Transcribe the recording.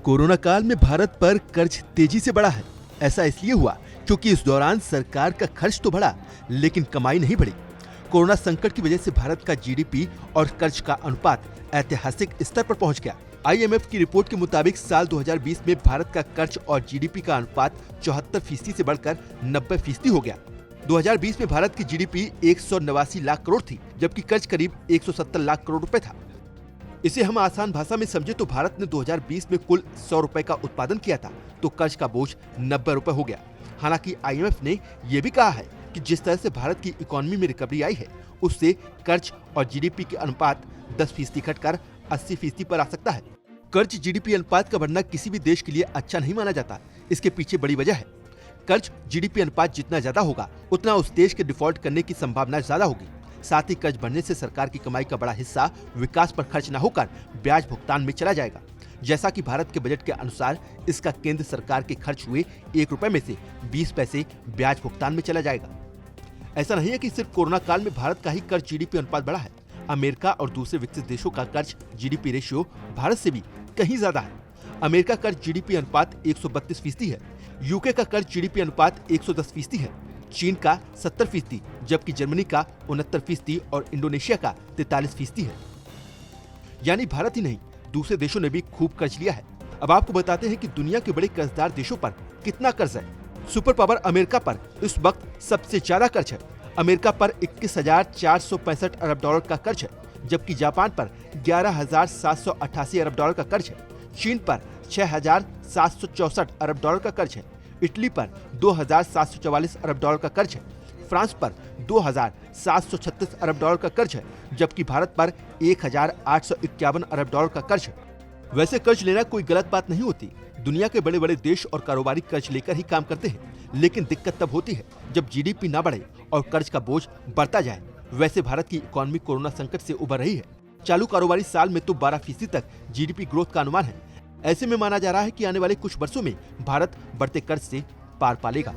Corona काल में भारत पर कर्ज तेजी से बढ़ा है। ऐसा इसलिए हुआ क्योंकि इस दौरान सरकार का खर्च तो बढ़ा, लेकिन कमाई नहीं बढ़ी। कोरोना संकट की वजह से भारत का जीडीपी और कर्ज का अनुपात ऐतिहासिक स्तर पर पहुंच गया। IMF की रिपोर्ट के मुताबिक साल 2020 में भारत का कर्ज और जीडीपी का अनुपात 74% से बढ़कर 90% हो गया। 2020 में भारत की जीडीपी 189 लाख करोड़ थी, जबकि कर्ज करीब 170 लाख करोड़ रुपए था। इसे हम आसान भाषा में समझे तो भारत ने 2020 में कुल 100 रुपए का उत्पादन किया था, तो कर्ज का बोझ 90 रुपए हो गया। हालांकि IMF ने यह भी कहा है कि जिस तरह से भारत की इकोनॉमी में रिकवरी आई है, उससे कर्ज और जीडीपी के अनुपात 10% घटकर 80% पर आ सकता है। कर्ज जीडीपी अनुपात का बढ़ना किसी भी देश के लिए अच्छा नहीं माना जाता। इसके पीछे बड़ी वजह है। कर्ज जीडीपी अनुपात जितना ज्यादा होगा, उतना उस देश के डिफॉल्ट करने की संभावना ज्यादा होगी। साथ ही कर्ज बढ़ने से सरकार की कमाई का बड़ा हिस्सा विकास पर खर्च न होकर ब्याज भुगतान में चला जाएगा। जैसा कि भारत के बजट के अनुसार इसका केंद्र सरकार के खर्च हुए 1 रुपए में से 20 पैसे ब्याज भुगतान में चला जाएगा। ऐसा नहीं है कि सिर्फ कोरोना काल में भारत का ही कर्ज जीडीपी अनुपात बढ़ा है। अमेरिका और दूसरे विकसित देशों का कर्ज जीडीपी रेशियो भारत से भी कहीं ज्यादा है। अमेरिका कर्ज जीडीपी अनुपात 132% है। यूके का कर्ज जीडीपी अनुपात 110% है। चीन का 70%, जबकि जर्मनी का 69% और इंडोनेशिया का 43% है। यानी भारत ही नहीं, दूसरे देशों ने भी खूब कर्ज लिया है। अब आपको बताते हैं कि दुनिया के बड़े कर्जदार देशों पर कितना कर्ज है। सुपर पावर अमेरिका पर इस वक्त सबसे ज्यादा कर्ज है। अमेरिका पर 21,465 अरब डॉलर का कर्ज है, जबकि जापान पर 11,788 अरब डॉलर का कर्ज है। चीन पर 6,764 अरब डॉलर का कर्ज है। इटली पर 2,744 अरब डॉलर का कर्ज है। फ्रांस पर 2,736 अरब डॉलर का कर्ज है, जबकि भारत पर 1,851 अरब डॉलर का कर्ज है। वैसे कर्ज लेना कोई गलत बात नहीं होती। दुनिया के बड़े बड़े देश और कारोबारी कर्ज लेकर ही काम करते हैं, लेकिन दिक्कत तब होती है जब जीडीपी ना बढ़े और कर्ज का बोझ बढ़ता जाए। वैसे भारत की इकोनॉमी कोरोना संकट से उबर रही है। चालू कारोबारी साल में तो 12% तक जीडीपी ग्रोथ का अनुमान है। ऐसे में माना जा रहा है कि आने वाले कुछ वर्षों में भारत बढ़ते कर्ज से पार पालेगा।